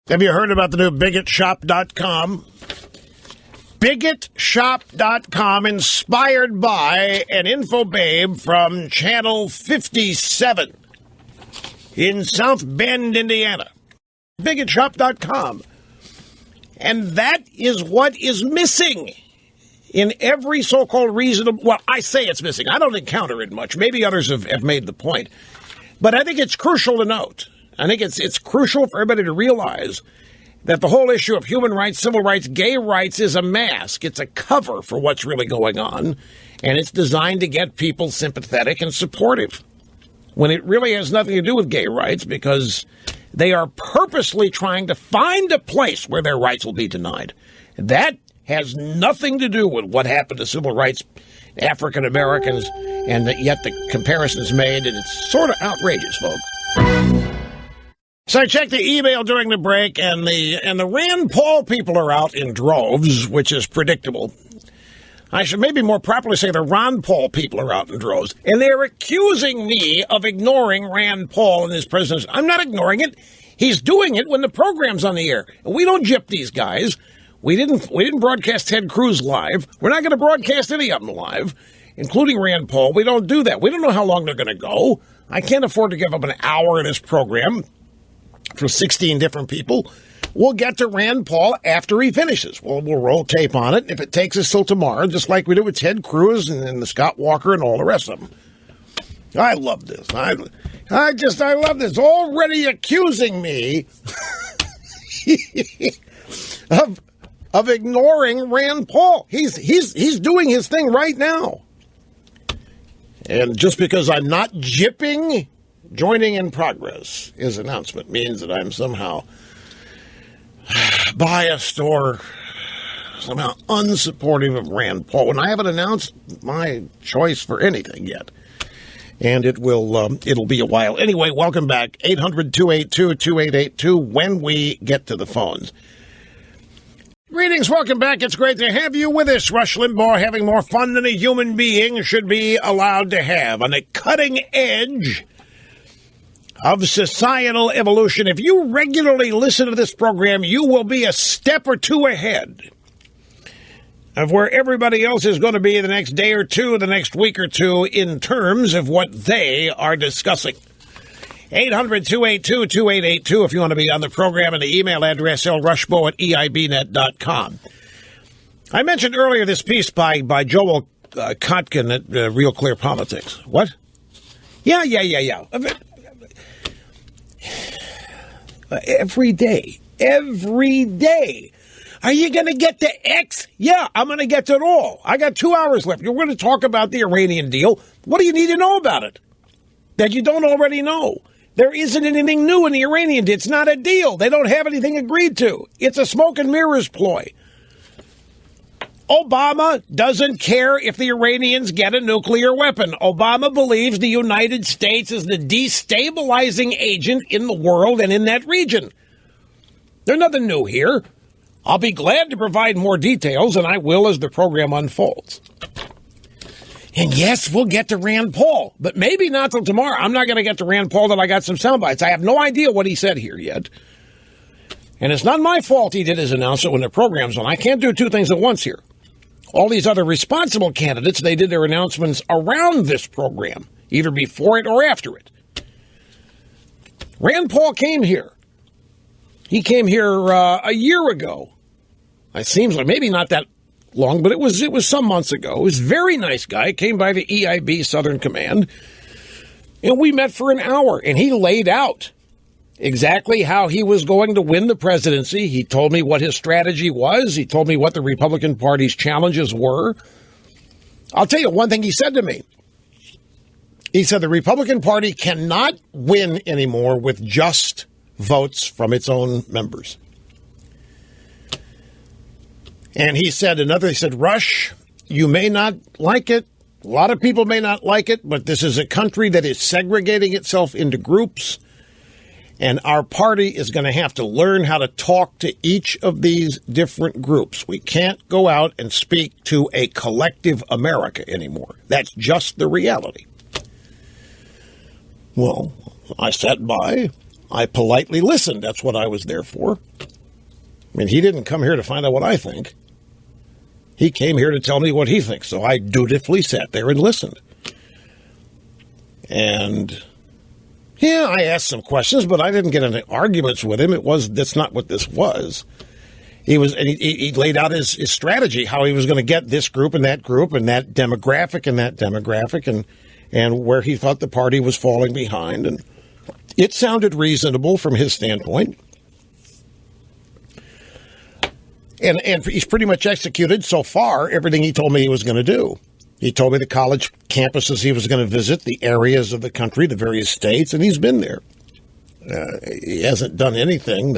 Have you heard about the new BigotShop.com? BigotShop.com, inspired by an info babe from Channel 57 in South Bend, Indiana. BigotShop.com. And that is what is missing in every so-called reasonable... Well, I say it's missing. I don't encounter it much. Maybe others have made the point. But I think it's crucial to note. I think it's crucial for everybody to realize that the whole issue of human rights, civil rights, gay rights is a mask. It's a cover for what's really going on. And it's designed to get people sympathetic and supportive when it really has nothing to do with gay rights, because they are purposely trying to find a place where their rights will be denied. That has nothing to do with what happened to civil rights, African Americans, and yet the comparison's made, and it's sort of outrageous, folks. So I checked the email during the break, and the Rand Paul people are out in droves, which is predictable. I should maybe more properly say the Ron Paul people are out in droves, and they're accusing me of ignoring Rand Paul and his presidency. I'm not ignoring it. He's doing it when the program's on the air. We don't gyp these guys. We didn't broadcast Ted Cruz live. We're not going to broadcast any of them live, including Rand Paul. We don't do that. We don't know how long they're going to go. I can't afford to give up an hour of this program for 16 different people. We'll get to Rand Paul after he finishes. We'll roll tape on it if it takes us till tomorrow, just like we did with Ted Cruz and the Scott Walker and all the rest of them. I love this. I love this. Already accusing me of ignoring Rand Paul. He's doing his thing right now. And just because I'm not jipping joining in progress, his announcement, means that I'm somehow biased or somehow unsupportive of Rand Paul, when I haven't announced my choice for anything yet. And it'll be a while. Anyway, welcome back. 800-282-2882 when we get to the phones. Greetings, welcome back. It's great to have you with us. Rush Limbaugh having more fun than a human being should be allowed to have. On the cutting edge of societal evolution. If you regularly listen to this program, you will be a step or two ahead of where everybody else is going to be the next day or two, the next week or two, in terms of what they are discussing. 800-282-2882 if you want to be on the program, and the email address lrushbo@eibnet.com. I mentioned earlier this piece by Joel Kotkin at Real Clear Politics. What? Yeah. Every day. Are you going to get to X? Yeah, I'm going to get to it all. I got 2 hours left. You're going to talk about the Iranian deal. What do you need to know about it that you don't already know? There isn't anything new in the Iranian deal. It's not a deal. They don't have anything agreed to. It's a smoke and mirrors ploy. Obama doesn't care if the Iranians get a nuclear weapon. Obama believes the United States is the destabilizing agent in the world and in that region. There's nothing new here. I'll be glad to provide more details, and I will as the program unfolds. And yes, we'll get to Rand Paul, but maybe not till tomorrow. I'm not going to get to Rand Paul till I got some sound bites. I have no idea what he said here yet. And it's not my fault he did his announcement when the program's on. I can't do two things at once here. All these other responsible candidates, they did their announcements around this program, either before it or after it. Rand Paul came here. He came here a year ago. It seems like maybe not that long, but it was some months ago. He was a very nice guy, came by the EIB Southern Command, and we met for an hour, and he laid out exactly how he was going to win the presidency. He told me what his strategy was. He told me what the Republican Party's challenges were. I'll tell you one thing he said to me. He said the Republican Party cannot win anymore with just votes from its own members. And he said, Rush, you may not like it. A lot of people may not like it, but this is a country that is segregating itself into groups. And our party is going to have to learn how to talk to each of these different groups. We can't go out and speak to a collective America anymore. That's just the reality. Well, I sat by. I politely listened. That's what I was there for. I mean, he didn't come here to find out what I think. He came here to tell me what he thinks. So I dutifully sat there and listened. And yeah, I asked some questions, but I didn't get into arguments with him. That's not what this was. He laid out his strategy, how he was going to get this group and that demographic and where he thought the party was falling behind. And it sounded reasonable from his standpoint. And he's pretty much executed so far everything he told me he was going to do. He told me the college campuses he was going to visit, the areas of the country, the various states, and he's been there. He hasn't done anything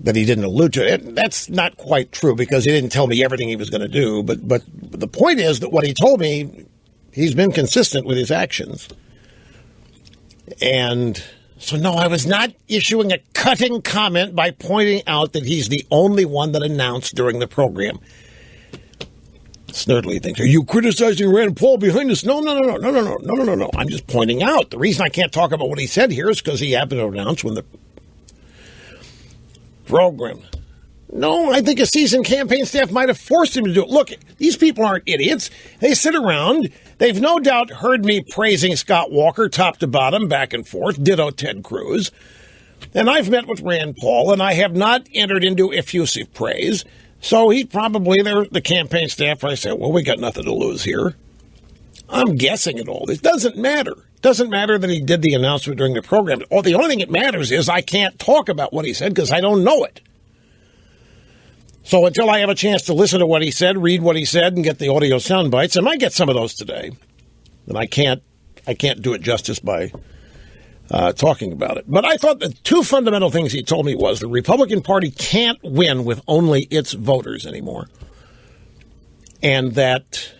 that he didn't allude to. That's not quite true because he didn't tell me everything he was going to do. But the point is that what he told me, he's been consistent with his actions. And so, no, I was not issuing a cutting comment by pointing out that he's the only one that announced during the program. Snurdly thinks, are you criticizing Rand Paul behind us? No. I'm just pointing out. The reason I can't talk about what he said here is because he happened to announce when the program. No, I think a seasoned campaign staff might have forced him to do it. Look, these people aren't idiots. They sit around. They've no doubt heard me praising Scott Walker top to bottom, back and forth, ditto Ted Cruz. And I've met with Rand Paul, and I have not entered into effusive praise. So he probably, the campaign staff, I said, well, we got nothing to lose here. I'm guessing at all. It doesn't matter. It doesn't matter that he did the announcement during the program. Oh, the only thing that matters is I can't talk about what he said because I don't know it. So until I have a chance to listen to what he said, read what he said, and get the audio sound bites, I might get some of those today. And I can't do it justice by talking about it. But I thought the two fundamental things he told me was the Republican Party can't win with only its voters anymore. And that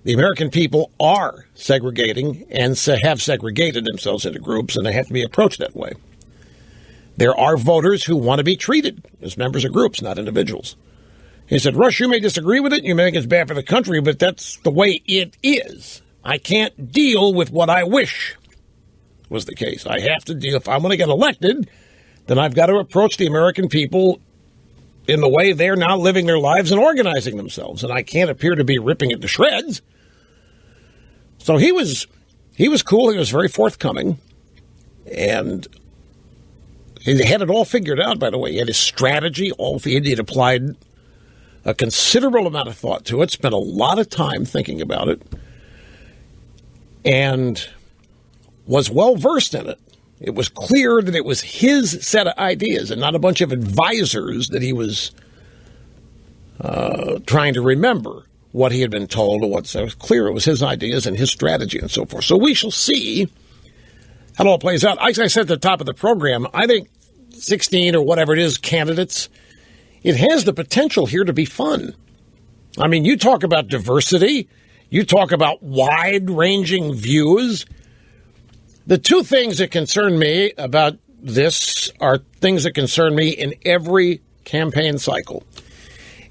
the American people are segregating and have segregated themselves into groups, and they have to be approached that way. There are voters who want to be treated as members of groups, not individuals. He said, Rush, you may disagree with it, you may think it's bad for the country, but that's the way it is. I can't deal with what I wish was the case. I have to deal. If I want to get elected, then I've got to approach the American people in the way they're now living their lives and organizing themselves. And I can't appear to be ripping it to shreds. So he was cool. He was very forthcoming. And he had it all figured out, by the way. He had his strategy. He had applied a considerable amount of thought to it, spent a lot of time thinking about it, and was well-versed in it. It was clear that it was his set of ideas and not a bunch of advisors that he was trying to remember what he had been told or what. So it was clear it was his ideas and his strategy and so forth. So we shall see how it all plays out. As I said at the top of the program, I think 16 or whatever it is candidates, it has the potential here to be fun. I mean, you talk about diversity. You talk about wide-ranging views. The two things that concern me about this are things that concern me in every campaign cycle.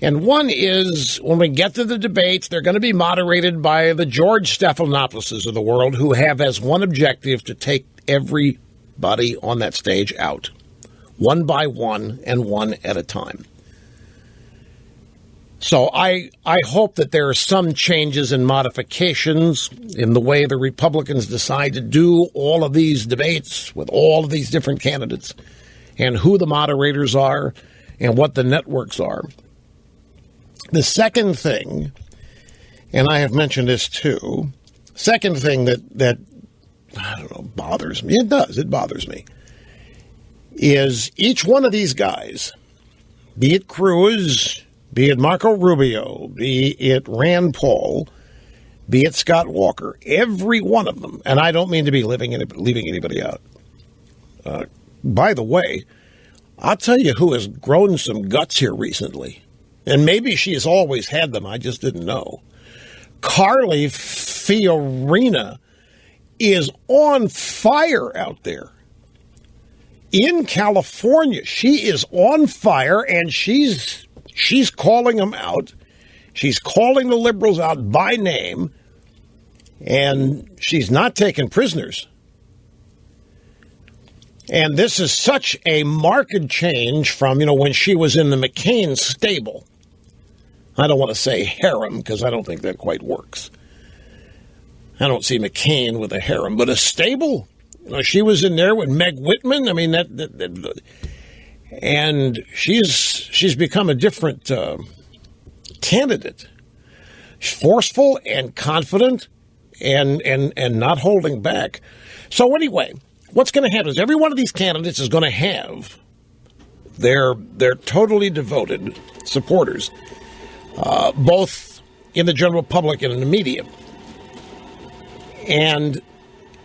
And one is when we get to the debates, they're going to be moderated by the George Stephanopoulos of the world who have as one objective to take everybody on that stage out, one by one and one at a time. So I hope that there are some changes and modifications in the way the Republicans decide to do all of these debates with all of these different candidates and who the moderators are and what the networks are. The second thing, and I have mentioned this too, second thing that I don't know, bothers me, it bothers me, is each one of these guys, be it Cruz, be it Marco Rubio, be it Rand Paul, be it Scott Walker, every one of them, and I don't mean to be leaving anybody out. By the way, I'll tell you who has grown some guts here recently, and maybe she has always had them, I just didn't know. Carly Fiorina is on fire out there. In California, she is on fire, and she's calling them out. She's calling the liberals out by name, and she's not taking prisoners. And this is such a marked change from, when she was in the McCain stable. I don't want to say harem because I don't think that quite works. I don't see McCain with a harem, but a stable? She was in there with Meg Whitman. I mean, and she's become a different candidate. She's forceful and confident and not holding back. So anyway, what's going to happen is every one of these candidates is going to have their totally devoted supporters, both in the general public and in the media. And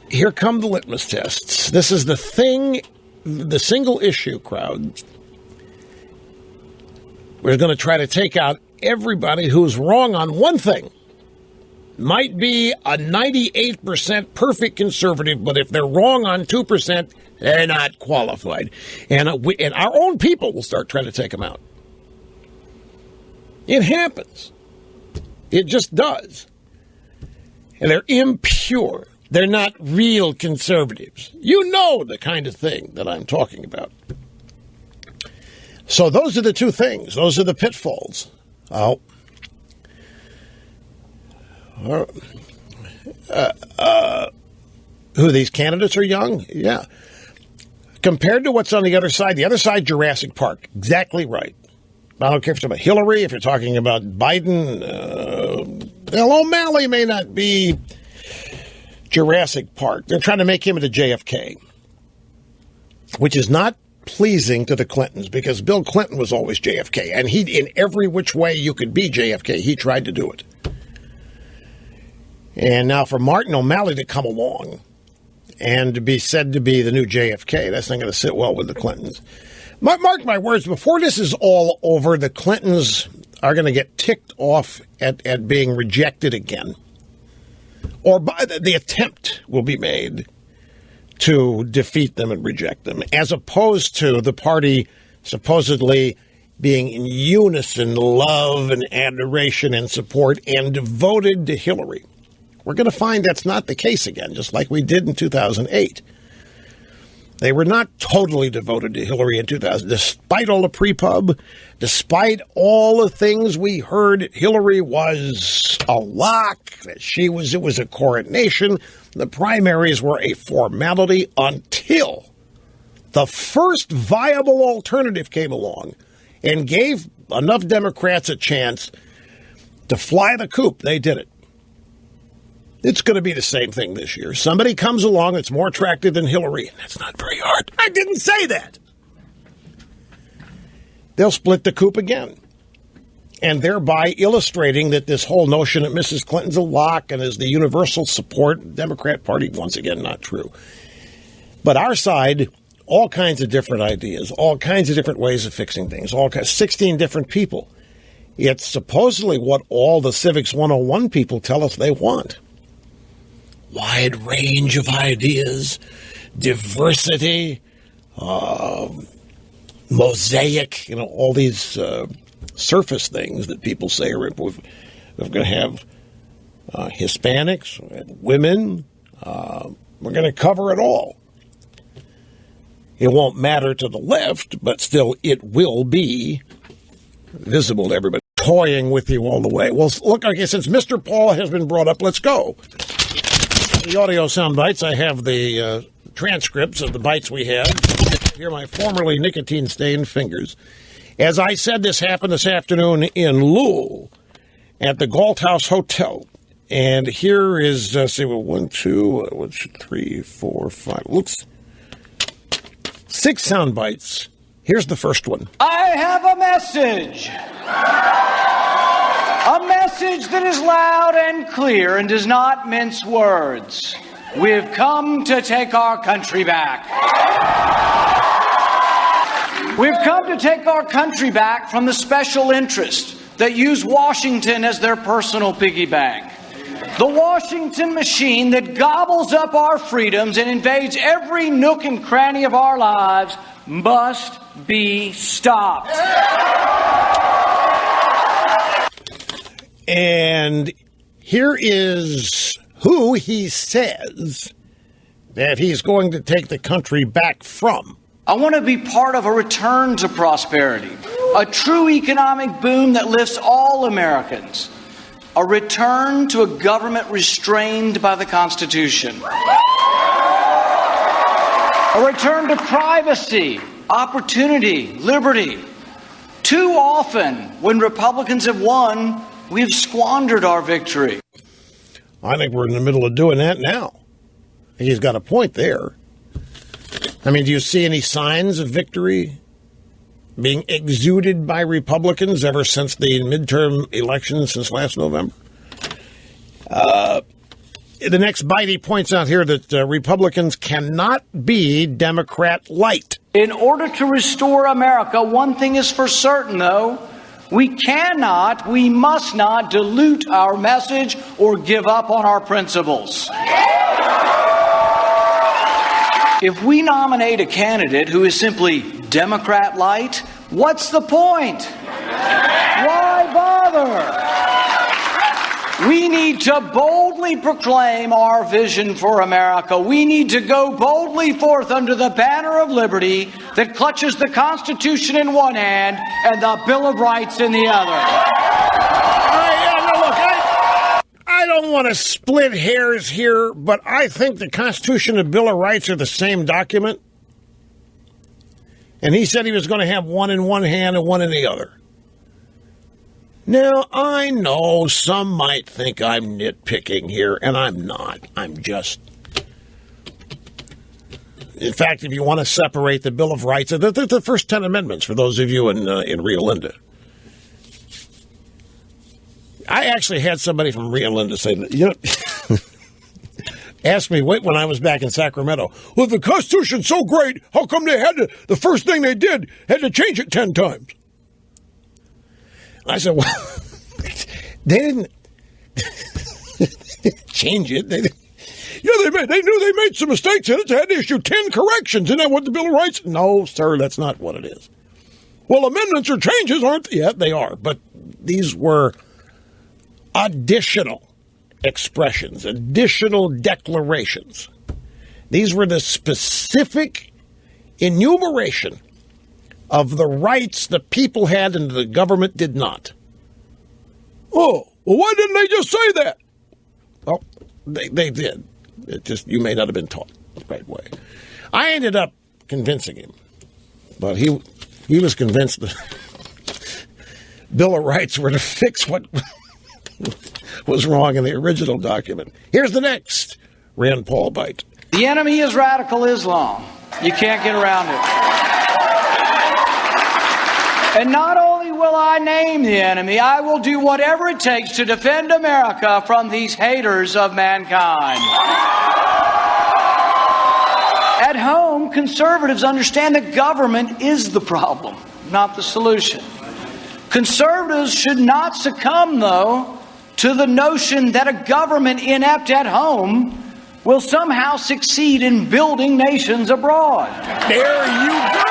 here come the litmus tests. This is the thing, the single issue crowd. We're going to try to take out everybody who's wrong on one thing. Might be a 98% perfect conservative, but if they're wrong on 2%, they're not qualified. And our own people will start trying to take them out. It happens. It just does. And they're impure. They're not real conservatives. You know the kind of thing that I'm talking about. So those are the two things. Those are the pitfalls. Who these candidates are young? Yeah. Compared to what's on the other side, Jurassic Park. Exactly right. I don't care if you're talking about Hillary, if you're talking about Biden. O'Malley may not be Jurassic Park. They're trying to make him into JFK, which is not pleasing to the Clintons because Bill Clinton was always JFK, and he, in every which way you could be JFK, he tried to do it. And now for Martin O'Malley to come along and to be said to be the new JFK, that's not going to sit well with the Clintons. Mark my words, before this is all over, the Clintons are going to get ticked off at being rejected again. Or the attempt will be made to defeat them and reject them, as opposed to the party supposedly being in unison, love and adoration and support and devoted to Hillary. We're going to find that's not the case again, just like we did in 2008. They were not totally devoted to Hillary in 2000. Despite all the pre-pub, despite all the things we heard, Hillary was a lock, that it was a coronation. The primaries were a formality until the first viable alternative came along and gave enough Democrats a chance to fly the coop. They did it. It's going to be the same thing this year. Somebody comes along that's more attractive than Hillary, and that's not very hard. I didn't say that. They'll split the coop again, and thereby illustrating that this whole notion that Mrs. Clinton's a lock and is the universal support Democrat Party, once again, not true. But our side, all kinds of different ideas, all kinds of different ways of fixing things, 16 different people. It's supposedly what all the Civics 101 people tell us they want. Wide range of ideas, diversity, mosaic, all these surface things that people say we're going to have Hispanics, women. We're going to cover it all. It won't matter to the left, but still it will be visible to everybody. Toying with you all the way. Well, look, okay, since Mr. Paul has been brought up, let's go. The audio sound bites, I have the transcripts of the bites we had. Here are my formerly nicotine-stained fingers. As I said, this happened this afternoon in Louisville at the Galt House Hotel. And here is, 1, 2, 3, 4, 5, looks 6 sound bites. Here's the first one. I have a message. A message that is loud and clear and does not mince words. We've come to take our country back. We've come to take our country back from the special interests that use Washington as their personal piggy bank. The Washington machine that gobbles up our freedoms and invades every nook and cranny of our lives must be stopped. And here is who he says that he's going to take the country back from. I want to be part of a return to prosperity, a true economic boom that lifts all Americans, a return to a government restrained by the Constitution, a return to privacy, opportunity, liberty. Too often, when Republicans have won, we've squandered our victory. I think we're in the middle of doing that now. He's got a point there. I mean, do you see any signs of victory being exuded by Republicans ever since the midterm elections since last November? The next bite, he points out here that Republicans cannot be Democrat light. In order to restore America, one thing is for certain, though. We must not dilute our message or give up on our principles. If we nominate a candidate who is simply Democrat light, what's the point? Why bother? We need to boldly proclaim our vision for America. We need to go boldly forth under the banner of liberty that clutches the Constitution in one hand and the Bill of Rights in the other. I don't want to split hairs here, but I think the Constitution and Bill of Rights are the same document. And he said he was going to have one in one hand and one in the other. Now, I know some might think I'm nitpicking here, and I'm not. I'm just... In fact, if you want to separate the Bill of Rights, the first 10 amendments, for those of you in Rio Linda. I actually had somebody from Rio Linda say that, ask me when I was back in Sacramento, well, the Constitution's so great, how come they had to, the first thing they did, had to change it 10 times? I said, well, they didn't change it. They knew they made some mistakes in it. They had to issue 10 corrections. Isn't that what the Bill of Rights? No, sir, that's not what it is. Well, amendments or changes aren't. Yeah, they are. But these were additional expressions, additional declarations. These were the specific enumeration of the rights the people had and the government did not. Oh, well, why didn't they just say that? Well, they did. It just, you may not have been taught the right way. I ended up convincing him, but he was convinced the Bill of Rights were to fix what was wrong in the original document. Here's the next Rand Paul bite. The enemy is radical Islam. You can't get around it. And not only will I name the enemy, I will do whatever it takes to defend America from these haters of mankind. At home, conservatives understand that government is the problem, not the solution. Conservatives should not succumb, though, to the notion that a government inept at home will somehow succeed in building nations abroad. There you go.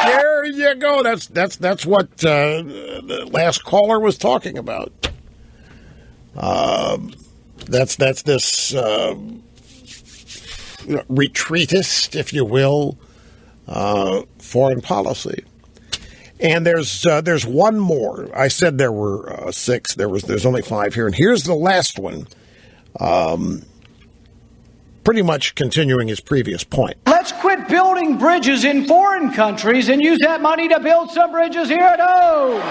There you go. That's what the last caller was talking about. That's this retreatist, if you will, foreign policy. And there's one more. I said there were 6. There's only 5 here, and here's the last one. Pretty much continuing his previous point. Let's quit building bridges in foreign countries and use that money to build some bridges here at home.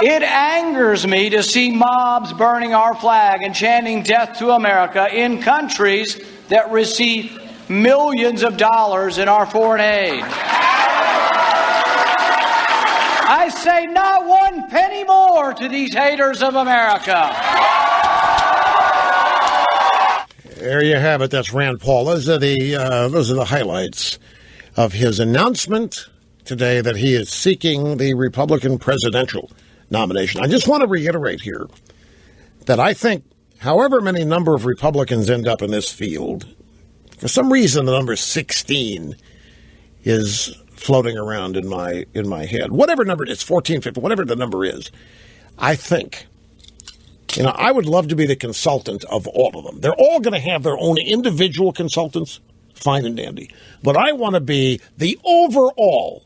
It angers me to see mobs burning our flag and chanting death to America in countries that receive millions of dollars in our foreign aid. I say not one penny more to these haters of America. There you have it. That's Rand Paul. Those are the highlights of his announcement today that he is seeking the Republican presidential nomination. I just want to reiterate here that I think however many number of Republicans end up in this field, for some reason the number 16 is floating around in my head. Whatever number it is, 14, 15, whatever the number is, I think I would love to be the consultant of all of them. They're all going to have their own individual consultants, fine and dandy. But I want to be the overall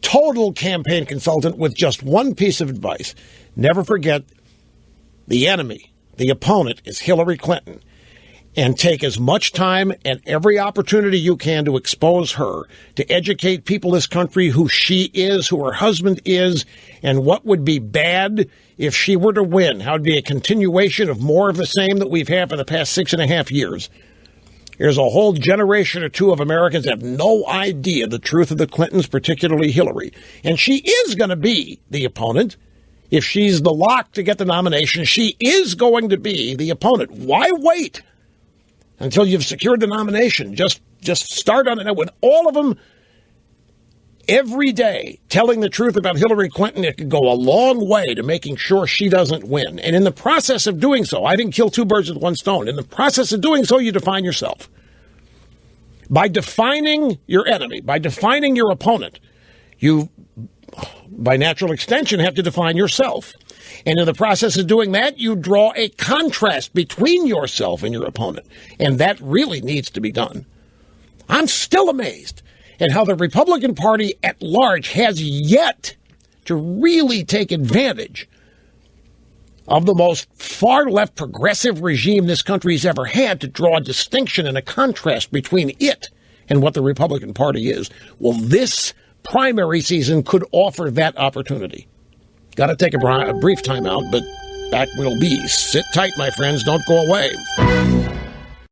total campaign consultant with just one piece of advice. Never forget the enemy, the opponent is Hillary Clinton. And take as much time and every opportunity you can to expose her, to educate people in this country who she is, who her husband is, and what would be bad if she were to win. How it would be a continuation of more of the same that we've had for the past 6.5 years. There's a whole generation or two of Americans that have no idea the truth of the Clintons, particularly Hillary. And she is going to be the opponent. If she's the lock to get the nomination, she is going to be the opponent. Why wait until you've secured the nomination? Just start on it. With all of them every day telling the truth about Hillary Clinton, it could go a long way to making sure she doesn't win. And in the process of doing so, I think kill two birds with one stone. In the process of doing so, you define yourself. By defining your enemy, by defining your opponent, you, by natural extension, have to define yourself. And in the process of doing that, you draw a contrast between yourself and your opponent. And that really needs to be done. I'm still amazed at how the Republican Party at large has yet to really take advantage of the most far-left progressive regime this country's ever had to draw a distinction and a contrast between it and what the Republican Party is. Well, this primary season could offer that opportunity. Got to take a brief time out, but back we'll be. Sit tight, my friends. Don't go away.